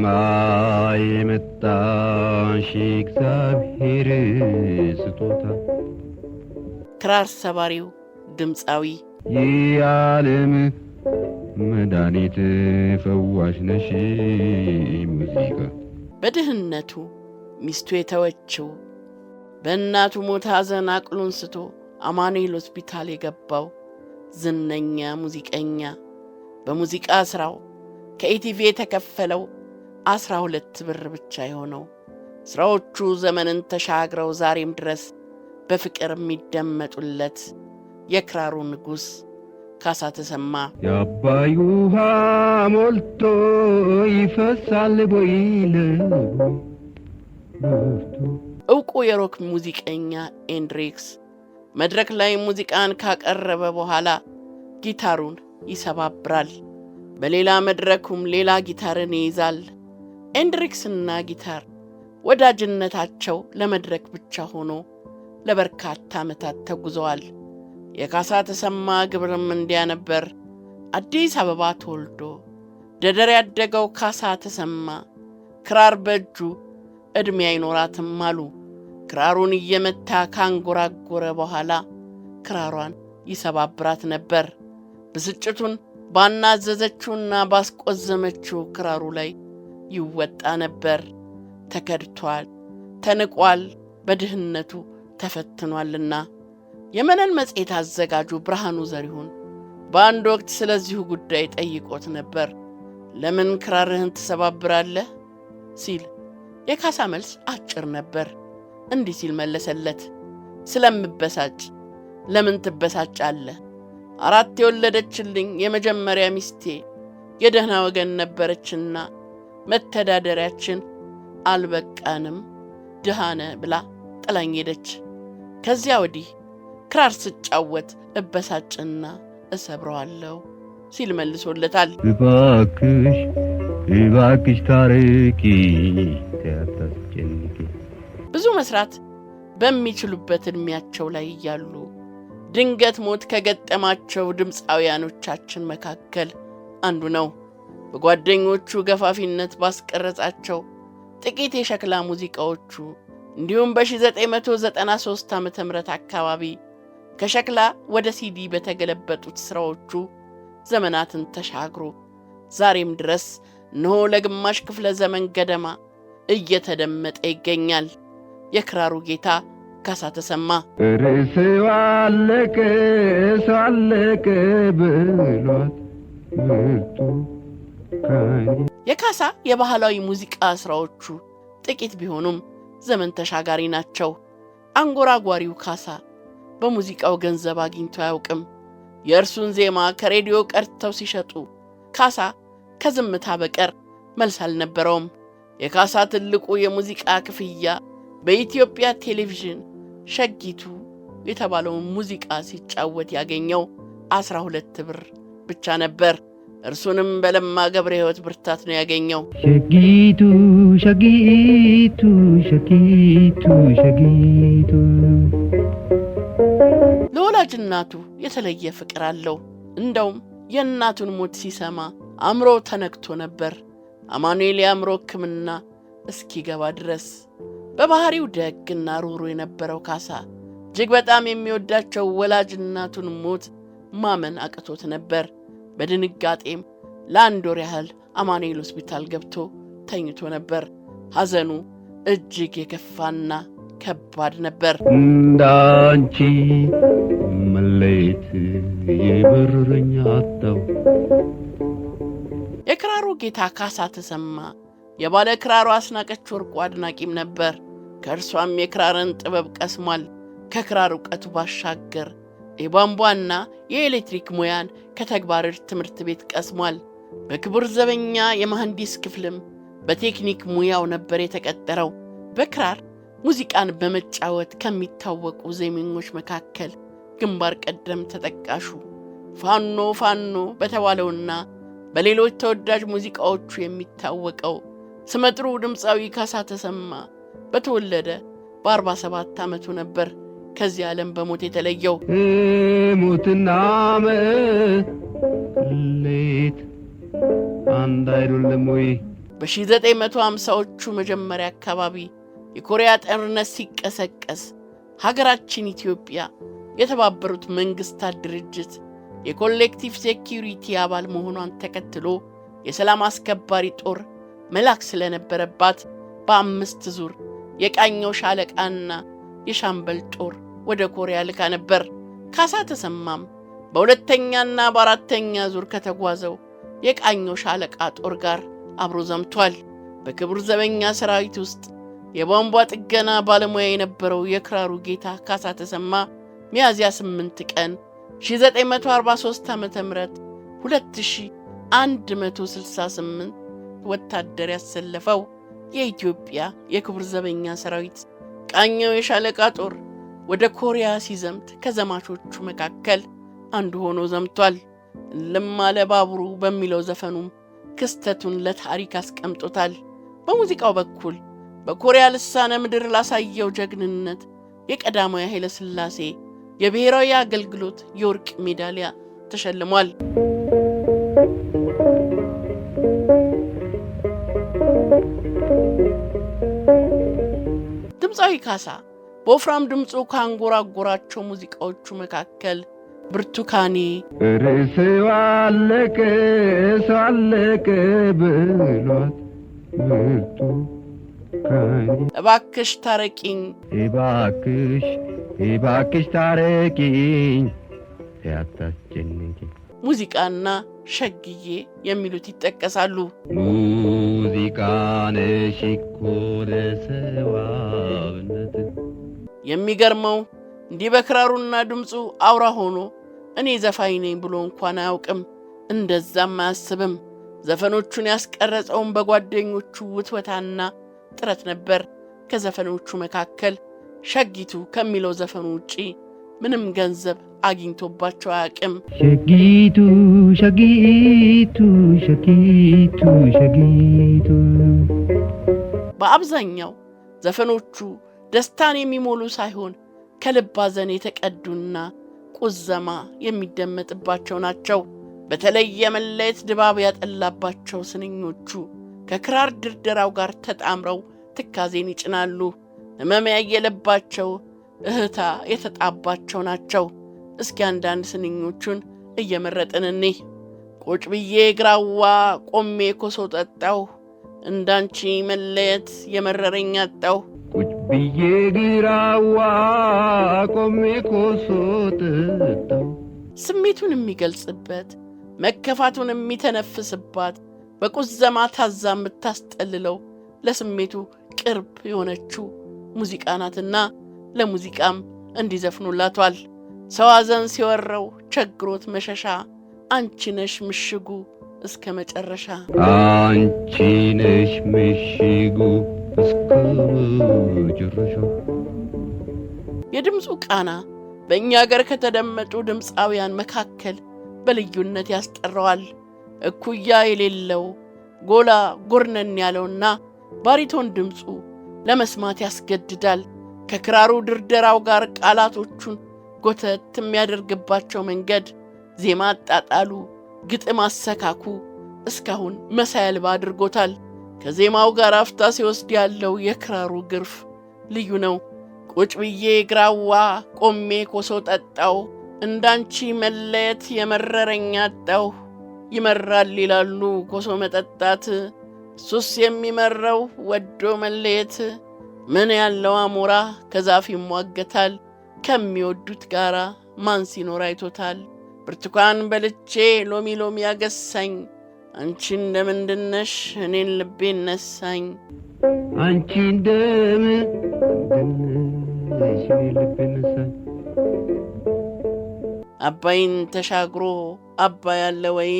ከሰማይ የመጣሽ እግዚአብሔር ስጦታ ክራር ሰባሪው ድምፃዊ የዓለም መድኃኒት ፈዋሽ ነሽ ሙዚቃ በድህነቱ ሚስቱ የተወችው በእናቱ ሞት ሐዘን አቅሉን ስቶ አማኑኤል ሆስፒታል የገባው ዝነኛ ሙዚቀኛ በሙዚቃ ስራው ከኢቲቪ የተከፈለው 12 ብር ብቻ የሆነው ስራዎቹ ዘመንን ተሻግረው ዛሬም ድረስ በፍቅር የሚደመጡለት የክራሩ ንጉስ ካሳ ተሰማ የአባይ ውሃ ሞልቶ ይፈሳል ቦይለው ዕውቁ የሮክ ሙዚቀኛ ኤንድሪክስ መድረክ ላይ ሙዚቃን ካቀረበ በኋላ ጊታሩን ይሰባብራል። በሌላ መድረኩም ሌላ ጊታርን ይይዛል። ኤንድሪክስና ጊታር ወዳጅነታቸው ለመድረክ ብቻ ሆኖ ለበርካታ ዓመታት ተጉዘዋል። የካሳ ተሰማ ግብርም እንዲያ ነበር። አዲስ አበባ ተወልዶ ደደር ያደገው ካሳ ተሰማ ክራር በእጁ ዕድሜ አይኖራትም አሉ። ክራሩን እየመታ ካንጎራጎረ በኋላ ክራሯን ይሰባብራት ነበር። ብስጭቱን ባናዘዘችውና ባስቆዘመችው ክራሩ ላይ ይወጣ ነበር። ተከድቷል፣ ተንቋል፣ በድህነቱ ተፈትኗልና። የመነን መጽሔት አዘጋጁ ብርሃኑ ዘሪሁን በአንድ ወቅት ስለዚሁ ጉዳይ ጠይቆት ነበር። ለምን ክራርህን ትሰባብራለህ ሲል የካሳ መልስ አጭር ነበር። እንዲህ ሲል መለሰለት፣ ስለምበሳጭ። ለምን ትበሳጫለህ? 4 የወለደችልኝ የመጀመሪያ ሚስቴ የደህና ወገን ነበረችና መተዳደሪያችን አልበቃንም ድሃነ ብላ ጥላኝ ሄደች። ከዚያ ወዲህ ክራር ስጫወት እበሳጭና እሰብረዋለሁ ሲል መልሶለታል። እባክሽ ታረቂ ተያታስጨንቂ። ብዙ መስራት በሚችሉበት ዕድሜያቸው ላይ እያሉ ድንገት ሞት ከገጠማቸው ድምፃውያኖቻችን መካከል አንዱ ነው። በጓደኞቹ ገፋፊነት ባስቀረጻቸው ጥቂት የሸክላ ሙዚቃዎቹ እንዲሁም በ1993 ዓመተ ምህረት አካባቢ ከሸክላ ወደ ሲዲ በተገለበጡት ስራዎቹ ዘመናትን ተሻግሮ ዛሬም ድረስ እነሆ ለግማሽ ክፍለ ዘመን ገደማ እየተደመጠ ይገኛል። የክራሩ ጌታ ካሳ ተሰማ ርዕስዋ አለቀ ብሏት ምርጡ የካሳ የባህላዊ ሙዚቃ ስራዎቹ ጥቂት ቢሆኑም ዘመን ተሻጋሪ ናቸው። አንጎራጓሪው ካሳ በሙዚቃው ገንዘብ አግኝቶ አያውቅም። የእርሱን ዜማ ከሬዲዮ ቀርተው ሲሸጡ ካሳ ከዝምታ በቀር መልስ አልነበረውም። የካሳ ትልቁ የሙዚቃ ክፍያ በኢትዮጵያ ቴሌቪዥን ሸጊቱ የተባለውን ሙዚቃ ሲጫወት ያገኘው 12 ብር ብቻ ነበር። እርሱንም በለማ ገብረ ሕይወት ብርታት ነው ያገኘው። ሸጊቱ ሸጊቱ ሸጊቱ ሸጊቱ ለወላጅ እናቱ የተለየ ፍቅር አለው። እንደውም የእናቱን ሞት ሲሰማ አእምሮ ተነክቶ ነበር። አማኑኤል የአእምሮ ሕክምና እስኪገባ ድረስ በባህሪው ደግና ሩሩ የነበረው ካሳ እጅግ በጣም የሚወዳቸው ወላጅ እናቱን ሞት ማመን አቅቶት ነበር። በድንጋጤም ለአንድ ወር ያህል አማኑኤል ሆስፒታል ገብቶ ተኝቶ ነበር። ሐዘኑ እጅግ የከፋና ከባድ ነበር። እንዳንቺ መለየት የበረረኝ አጣው። የክራሩ ጌታ ካሳ ተሰማ የባለ ክራሩ አስናቀች ወርቁ አድናቂም ነበር። ከእርሷም የክራርን ጥበብ ቀስሟል። ከክራር ዕውቀቱ ባሻገር የቧንቧና የኤሌክትሪክ ሙያን ከተግባር ትምህርት ቤት ቀስሟል። በክቡር ዘበኛ የመሐንዲስ ክፍልም በቴክኒክ ሙያው ነበር የተቀጠረው። በክራር ሙዚቃን በመጫወት ከሚታወቁ ዜመኞች መካከል ግንባር ቀደም ተጠቃሹ ፋኖ ፋኖ በተባለውና በሌሎች ተወዳጅ ሙዚቃዎቹ የሚታወቀው ስመጥሩ ድምፃዊ ካሳ ተሰማ በተወለደ በ47 ዓመቱ ነበር ከዚህ ዓለም በሞት የተለየው። ሞትና መለየት አንድ አይደለም ወይ? በ1950ዎቹ መጀመሪያ አካባቢ የኮሪያ ጦርነት ሲቀሰቀስ ሀገራችን ኢትዮጵያ የተባበሩት መንግስታት ድርጅት የኮሌክቲቭ ሴኩሪቲ አባል መሆኗን ተከትሎ የሰላም አስከባሪ ጦር መላክ ስለነበረባት በ5 ዙር የቃኘው ሻለቃና የሻምበል ጦር ወደ ኮሪያ ልካ ነበር። ካሳ ተሰማም በሁለተኛና በአራተኛ ዙር ከተጓዘው የቃኘው ሻለቃ ጦር ጋር አብሮ ዘምቷል። በክቡር ዘበኛ ሰራዊት ውስጥ የቧንቧ ጥገና ባለሙያ የነበረው የክራሩ ጌታ ካሳ ተሰማ ሚያዝያ 8 ቀን 1943 ዓ.ም 2168 ወታደር ያሰለፈው የኢትዮጵያ የክቡር ዘበኛ ሰራዊት ቃኘው የሻለቃ ጦር ወደ ኮሪያ ሲዘምት ከዘማቾቹ መካከል አንዱ ሆኖ ዘምቷል። ለማለ ባቡሩ በሚለው ዘፈኑም ክስተቱን ለታሪክ አስቀምጦታል። በሙዚቃው በኩል በኮሪያ ልሳነ ምድር ላሳየው ጀግንነት የቀዳማዊ ኃይለ ሥላሴ የብሔራዊ አገልግሎት የወርቅ ሜዳሊያ ተሸልሟል። ድምፃዊ ካሳ በወፍራም ድምፁ ካንጎራጎራቸው ሙዚቃዎቹ መካከል ብርቱካኔ፣ ርዕስዋ አለቀ ሰው አለቀ ብሏት ብርቱካኔ፣ እባክሽ ታረቂኝ፣ እባክሽ ታረቂኝ ያታስጨንቂኝ፣ ሙዚቃና ሸግዬ የሚሉት ይጠቀሳሉ። ሙዚቃ ነሽ እኮ ለሰዋብነት። የሚገርመው እንዲህ በክራሩና ድምፁ አውራ ሆኖ እኔ ዘፋኝ ነኝ ብሎ እንኳን አያውቅም፣ እንደዛም አያስብም። ዘፈኖቹን ያስቀረጸውን በጓደኞቹ ውትወታና ጥረት ነበር። ከዘፈኖቹ መካከል ሸጊቱ ከሚለው ዘፈኑ ውጪ ምንም ገንዘብ አግኝቶባቸው አያውቅም። ሸጊቱ ሸጊቱ ሸጊቱ ሸጊቱ። በአብዛኛው ዘፈኖቹ ደስታን የሚሞሉ ሳይሆን ከልብ ሐዘን የተቀዱና ቁዘማ የሚደመጥባቸው ናቸው። በተለይ የመለየት ድባብ ያጠላባቸው ስንኞቹ ከክራር ድርደራው ጋር ተጣምረው ትካዜን ይጭናሉ። ሕመም ያየለባቸው እህታ የተጣባቸው ናቸው። እስኪ አንዳንድ ስንኞቹን እየመረጥን እንይ። ቁጭ ብዬ ግራዋ ቆሜ ኮሶ ጠጣሁ፣ እንዳንቺ መለየት የመረረኝ አጣሁ። ቁጭ ብዬ ግራዋ ቆሜ ኮሶ ጠጣሁ። ስሜቱን የሚገልጽበት መከፋቱን የሚተነፍስባት በቁዘማ ታዛ የምታስጠልለው ለስሜቱ ቅርብ የሆነችው ሙዚቃ ናትና ለሙዚቃም እንዲዘፍኑላቷል። ሰው ሐዘን ሲወረው ቸግሮት መሸሻ አንቺ ነሽ ምሽጉ እስከ መጨረሻ። አንቺ ነሽ ምሽጉ እስከ መጨረሻ። የድምፁ ቃና በእኛ አገር ከተደመጡ ድምፃውያን መካከል በልዩነት ያስጠራዋል። እኩያ የሌለው ጎላ ጎርነን ያለውና ባሪቶን ድምፁ ለመስማት ያስገድዳል። ከክራሩ ድርደራው ጋር ቃላቶቹን ጎተት የሚያደርግባቸው መንገድ፣ ዜማ አጣጣሉ፣ ግጥም አሰካኩ እስካሁን መሳይ አልባ አድርጎታል። ከዜማው ጋር አፍታ ሲወስድ ያለው የክራሩ ግርፍ ልዩ ነው። ቁጭ ብዬ ግራዋ ቆሜ ኮሶ ጠጣው፣ እንዳንቺ መለየት የመረረኝ አጣሁ። ይመራል ይላሉ ኮሶ መጠጣት፣ ሱስ የሚመረው ወዶ መለየት። ምን ያለው አሞራ ከዛፍ ይሟገታል፣ ከሚወዱት ጋራ ማን ሲኖር አይቶታል። ብርቱካን በልቼ ሎሚ ሎሚ ያገሳኝ፣ አንቺ እንደምንድነሽ እኔን ልቤን ነሳኝ። አንቺ እንደምንድነሽ እኔን ልቤን ነሳኝ። አባይን ተሻግሮ አባይ አለ ወይ?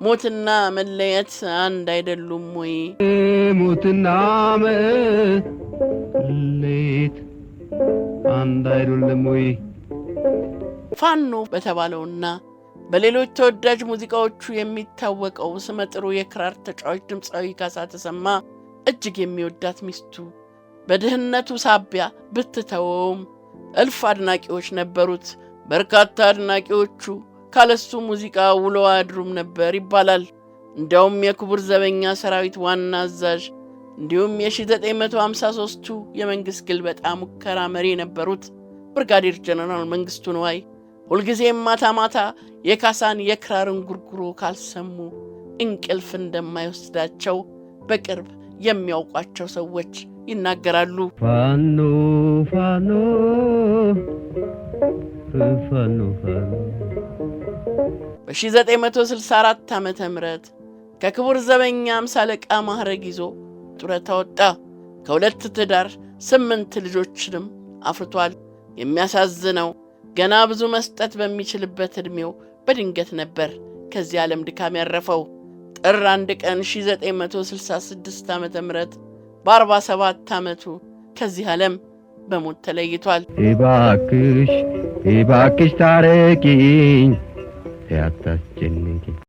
ሞትና መለየት አንድ አይደሉም ወይ? ሞትና መለየት አንድ አይደለም ወይ? ፋኖ በተባለውና በሌሎች ተወዳጅ ሙዚቃዎቹ የሚታወቀው ስመጥሩ የክራር ተጫዋች ድምፃዊ ካሳ ተሰማ እጅግ የሚወዳት ሚስቱ በድህነቱ ሳቢያ ብትተወውም እልፍ አድናቂዎች ነበሩት። በርካታ አድናቂዎቹ ካለሱ ሙዚቃ ውለው አያድሩም ነበር ይባላል። እንደውም የክቡር ዘበኛ ሰራዊት ዋና አዛዥ እንዲሁም የ1953ቱ የመንግሥት ግልበጣ ሙከራ መሪ የነበሩት ብርጋዴር ጀነራል መንግሥቱ ንዋይ ሁልጊዜም ማታ ማታ የካሳን የክራር እንጉርጉሮ ካልሰሙ እንቅልፍ እንደማይወስዳቸው በቅርብ የሚያውቋቸው ሰዎች ይናገራሉ። ፋኖ ፋኖ ፋኖ ፋኖ በ1964 ዓመተ ምህረት ከክቡር ዘበኛ 50 አለቃ ማዕረግ ይዞ ጡረታ ወጣ። ከሁለት ትዳር 8 ልጆችንም አፍርቷል። የሚያሳዝነው ገና ብዙ መስጠት በሚችልበት ዕድሜው በድንገት ነበር ከዚህ ዓለም ድካም ያረፈው። ጥር 1 ቀን 1966 ዓመተ ምህረት በ47 ዓመቱ ከዚህ ዓለም በሞት ተለይቷል። እባክሽ ታረቂኝ ያታስጨንቂ